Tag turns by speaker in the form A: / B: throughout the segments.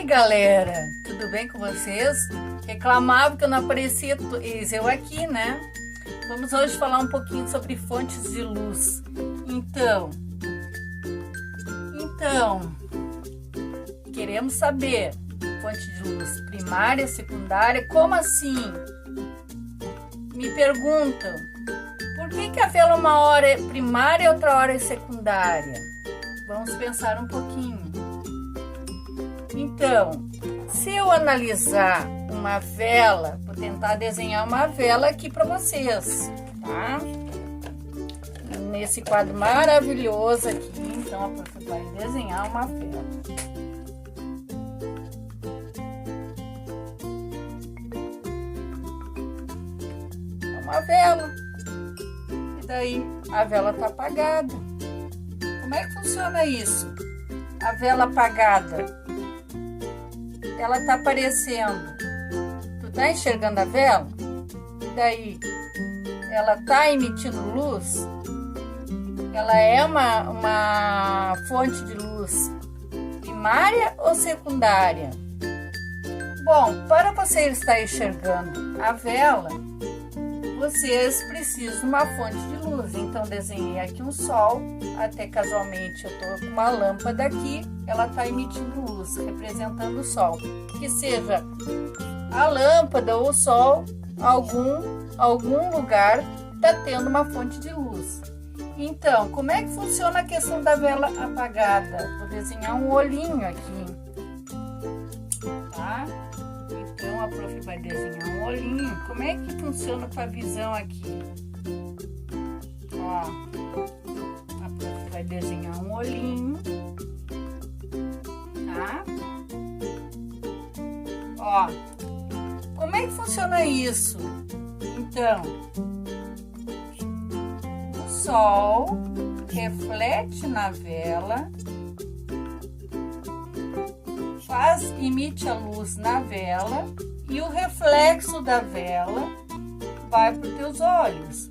A: Oi, galera! Tudo bem com vocês? Reclamava que eu não aparecia, eis eu aqui, né? Vamos hoje falar um pouquinho sobre fontes de luz. Então, queremos saber, fonte de luz primária, secundária, como assim? Me perguntam, por que a vela uma hora é primária e outra hora é secundária? Vamos pensar um pouquinho. Então, se eu analisar uma vela, vou tentar desenhar uma vela aqui para vocês, tá? Nesse quadro maravilhoso aqui, então a prof vai desenhar uma vela. Uma vela. E daí a vela tá apagada. Como é que funciona isso? A vela apagada, ela tá aparecendo. Tu tá enxergando a vela? E daí ela tá emitindo luz? Ela é uma fonte de luz primária ou secundária? Bom, para você estar enxergando a vela, vocês precisam de uma fonte de luz. Então desenhei aqui um sol, até casualmente eu tô com uma lâmpada aqui, ela está emitindo luz, representando o sol. Que seja a lâmpada ou o sol, algum lugar está tendo uma fonte de luz. Então, como é que funciona a questão da vela apagada? Vou desenhar um olhinho aqui, tá? Então a prof vai desenhar um olhinho. Como é que funciona com a visão aqui? Ó, a prof vai desenhar um olhinho, tá? Ó, como é que funciona isso? Então, o sol reflete na vela, emite a luz na vela e o reflexo da vela vai para os teus olhos.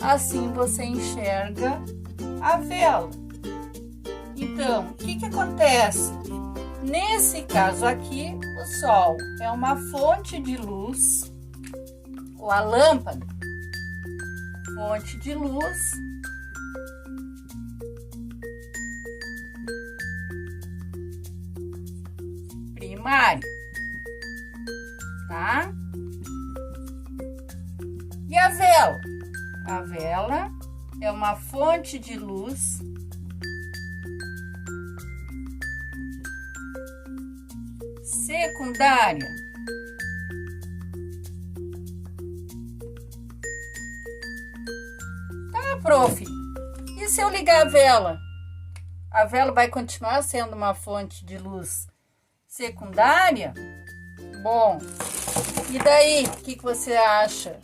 A: Assim você enxerga a vela. Então, o que acontece? Nesse caso aqui, o sol é uma fonte de luz, ou a lâmpada, fonte de luz, primária, tá? E a vela? A vela é uma fonte de luz secundária. Tá, prof? E se eu ligar a vela? A vela vai continuar sendo uma fonte de luz secundária? Bom, e daí, o que você acha?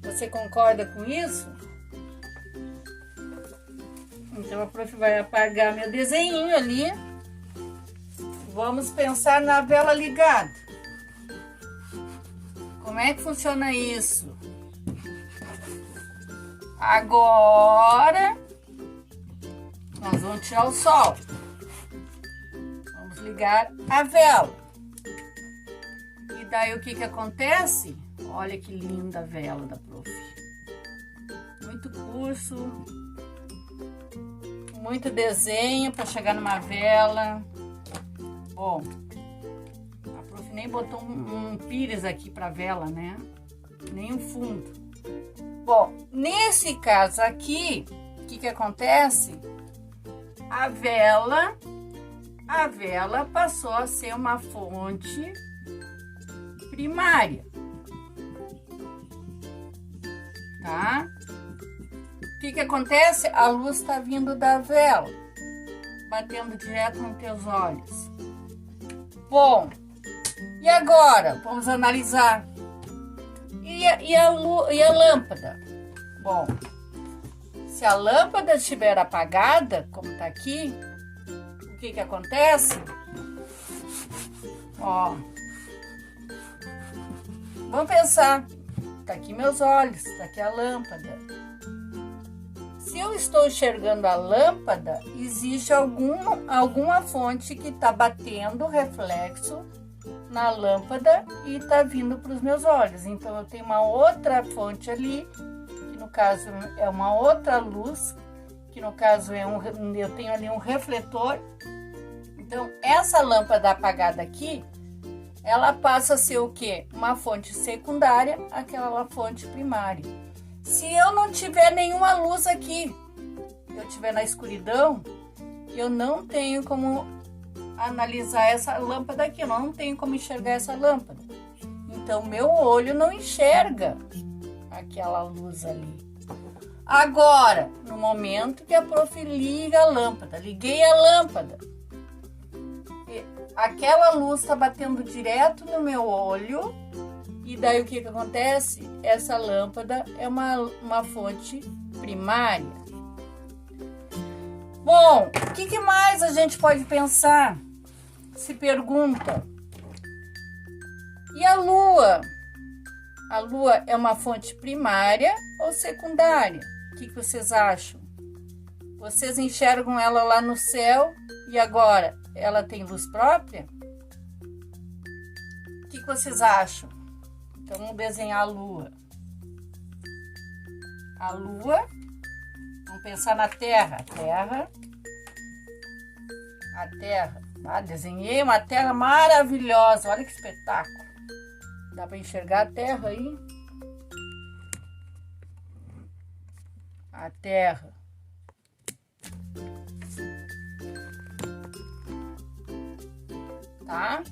A: Você concorda com isso? Então a prof vai apagar meu desenho ali. Vamos pensar na vela ligada. Como é que funciona isso? Agora nós vamos tirar o sol. Vamos ligar a vela. E daí o que acontece? Olha que linda a vela da prof. Muito curso, muito desenho para chegar numa vela. Bom, a prof nem botou um pires aqui para vela, né? Nem um fundo. Bom, nesse caso aqui, o que acontece? A vela passou a ser uma fonte primária, tá? O que acontece? A luz está vindo da vela, batendo direto nos teus olhos. Bom, e agora? Vamos analisar. E a lâmpada? Bom, se a lâmpada estiver apagada, como está aqui, o que acontece? Ó, vamos pensar. Tá aqui meus olhos, tá aqui a lâmpada. Se eu estou enxergando a lâmpada, existe alguma fonte que está batendo reflexo na lâmpada e está vindo para os meus olhos. Então, eu tenho uma outra fonte ali, que no caso é uma outra luz, que no caso eu tenho ali um refletor. Então, essa lâmpada apagada aqui, ela passa a ser o quê? Uma fonte secundária, aquela fonte primária. Se eu não tiver nenhuma luz aqui, eu estiver na escuridão, eu não tenho como analisar essa lâmpada aqui, eu não tenho como enxergar essa lâmpada. Então, meu olho não enxerga aquela luz ali. Agora, no momento que a prof liga a lâmpada, liguei a lâmpada, aquela luz está batendo direto no meu olho. E daí o que acontece? Essa lâmpada é uma fonte primária. Bom, o que mais a gente pode pensar? Se pergunta. E a Lua? A Lua é uma fonte primária ou secundária? O que vocês acham? Vocês enxergam ela lá no céu e agora ela tem luz própria? O que vocês acham? Então, vamos desenhar a Lua. A Lua, vamos pensar na Terra. A Terra. Ah, desenhei uma Terra maravilhosa. Olha que espetáculo. Dá para enxergar a Terra aí? A Terra. Tá?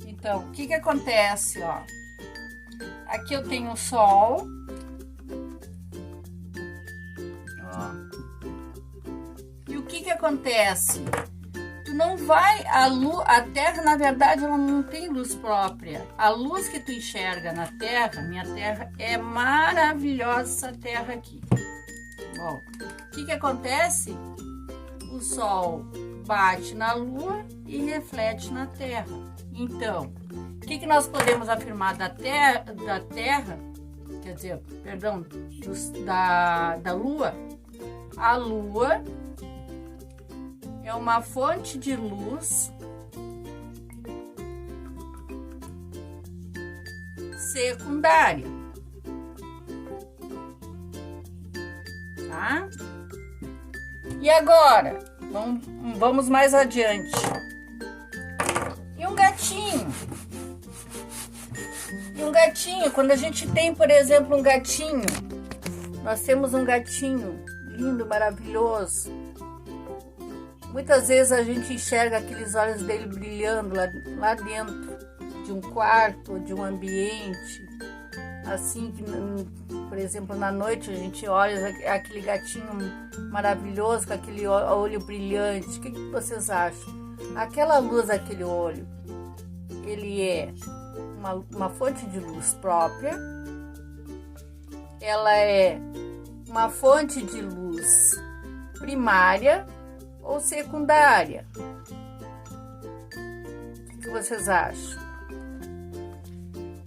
A: Então, o que acontece, ó? Aqui eu tenho o Sol. Ó. E o que acontece? Tu não vai, a Terra, na verdade, ela não tem luz própria. A luz que tu enxerga na Terra, minha Terra, é maravilhosa essa Terra aqui. Bom, o que acontece? O Sol bate na Lua e reflete na Terra. Então, o que nós podemos afirmar da Terra, quer dizer, perdão, da Lua? A Lua é uma fonte de luz secundária, tá? E agora, vamos mais adiante. E um gatinho? E um gatinho, quando a gente tem, por exemplo, um gatinho, nós temos um gatinho lindo, maravilhoso. Muitas vezes a gente enxerga aqueles olhos dele brilhando lá dentro de um quarto, de um ambiente, assim, que, por exemplo, na noite a gente olha aquele gatinho maravilhoso com aquele olho brilhante. O que vocês acham? Aquela luz daquele olho, ele é uma fonte de luz própria, ela é uma fonte de luz primária ou secundária? O que vocês acham?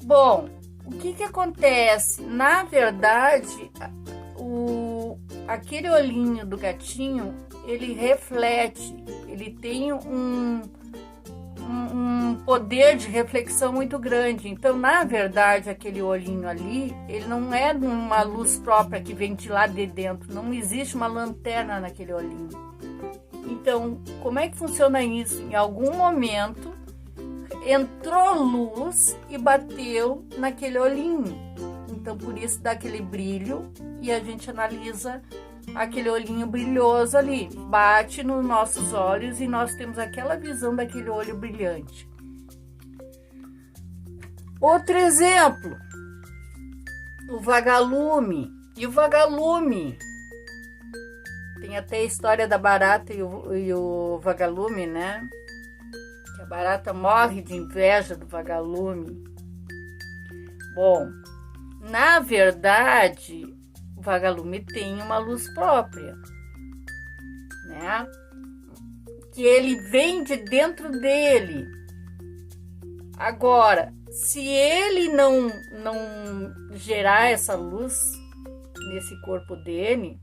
A: Bom, o que acontece? Na verdade, aquele olhinho do gatinho, ele reflete, ele tem um poder de reflexão muito grande. Então, na verdade, aquele olhinho ali, ele não é uma luz própria que vem de lá de dentro, não existe uma lanterna naquele olhinho. Então, como é que funciona isso? Em algum momento, entrou luz e bateu naquele olhinho. Então, por isso dá aquele brilho e a gente analisa aquele olhinho brilhoso ali. Bate nos nossos olhos e nós temos aquela visão daquele olho brilhante. Outro exemplo, o vagalume. E o vagalume, tem até a história da barata e o vagalume, né? Que a barata morre de inveja do vagalume. Bom, na verdade, o vagalume tem uma luz própria, né? Que ele vem de dentro dele. Agora, se ele não gerar essa luz nesse corpo dele,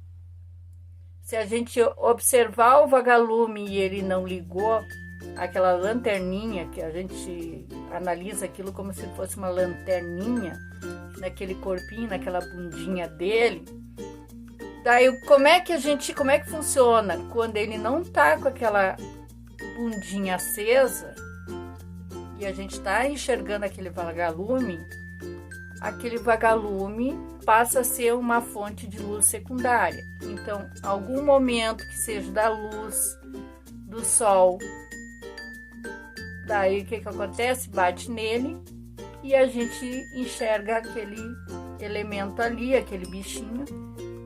A: se a gente observar o vagalume e ele não ligou aquela lanterninha, que a gente analisa aquilo como se fosse uma lanterninha naquele corpinho, naquela bundinha dele, daí como é que funciona quando ele não tá com aquela bundinha acesa e a gente tá enxergando aquele vagalume passa a ser uma fonte de luz secundária. Então, algum momento que seja da luz do sol, daí o que acontece? Bate nele e a gente enxerga aquele elemento ali, aquele bichinho.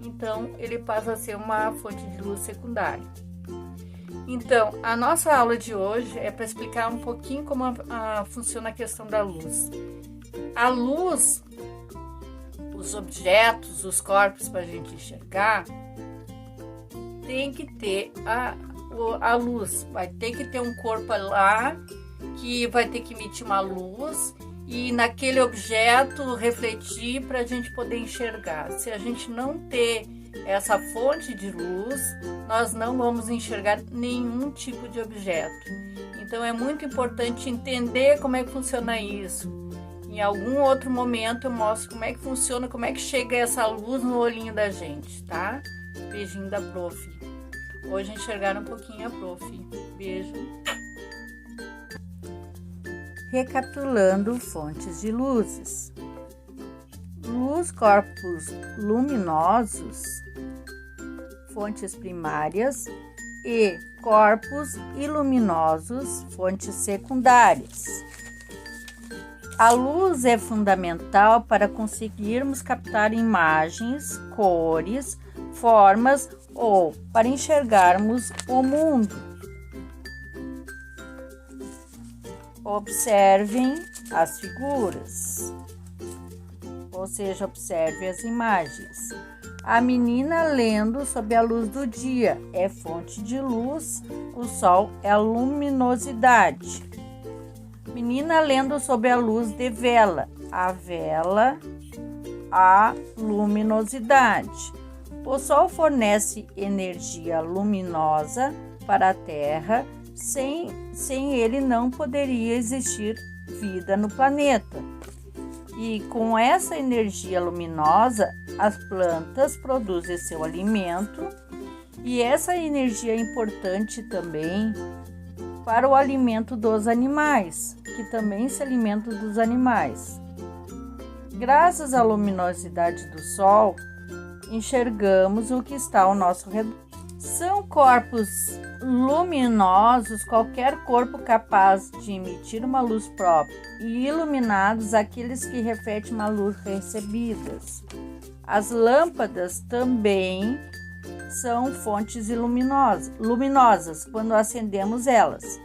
A: Então, ele passa a ser uma fonte de luz secundária. Então, a nossa aula de hoje é para explicar um pouquinho como funciona a questão da luz. A luz, os objetos, os corpos para a gente enxergar, tem que ter a luz. Vai ter que ter um corpo lá que vai ter que emitir uma luz e naquele objeto refletir para a gente poder enxergar. Se a gente não ter essa fonte de luz, nós não vamos enxergar nenhum tipo de objeto. Então é muito importante entender como é que funciona isso. Em algum outro momento eu mostro como é que funciona, como é que chega essa luz no olhinho da gente, tá? Beijinho da Prof. Hoje enxergaram um pouquinho a Prof. Beijo. Recapitulando fontes de luzes. Luz, corpos luminosos, fontes primárias, e corpos iluminosos, fontes secundárias. A luz é fundamental para conseguirmos captar imagens, cores, formas ou para enxergarmos o mundo. Observem as figuras, ou seja, observe as imagens. A menina lendo sob a luz do dia é fonte de luz, o sol é a luminosidade. Menina lendo sob a luz de vela, a vela, a luminosidade. O sol fornece energia luminosa para a Terra, sem ele não poderia existir vida no planeta. E com essa energia luminosa, as plantas produzem seu alimento, e essa energia é importante também para o alimento dos animais, que também se alimentam dos animais. Graças à luminosidade do sol, enxergamos o que está ao nosso redor. São corpos luminosos, qualquer corpo capaz de emitir uma luz própria, e iluminados aqueles que refletem uma luz recebidas. As lâmpadas também são fontes luminosas quando acendemos elas.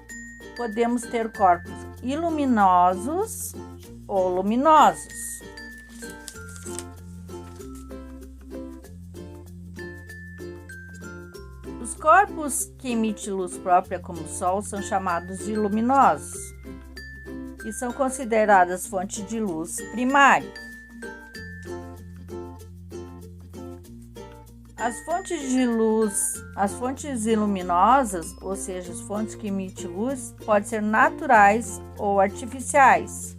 A: Podemos ter corpos iluminosos ou luminosos. Os corpos que emitem luz própria, como o Sol, são chamados de luminosos e são consideradas fontes de luz primária. As fontes iluminosas, ou seja, as fontes que emitem luz, podem ser naturais ou artificiais.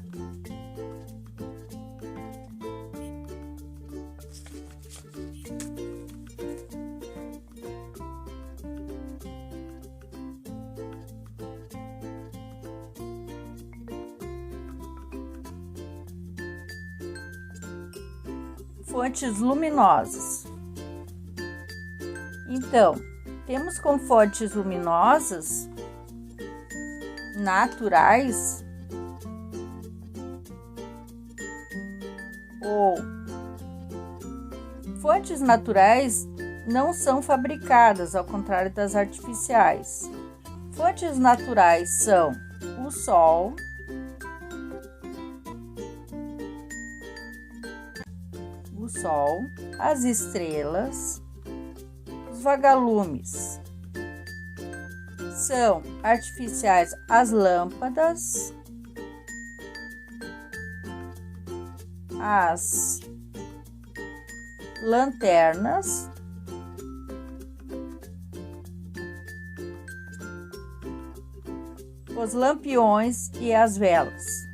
A: Fontes luminosas. Então, temos como fontes luminosas naturais ou fontes naturais não são fabricadas, ao contrário das artificiais. Fontes naturais são o Sol, as estrelas, os vagalumes. São artificiais as lâmpadas as lanternas, os lampiões e as velas.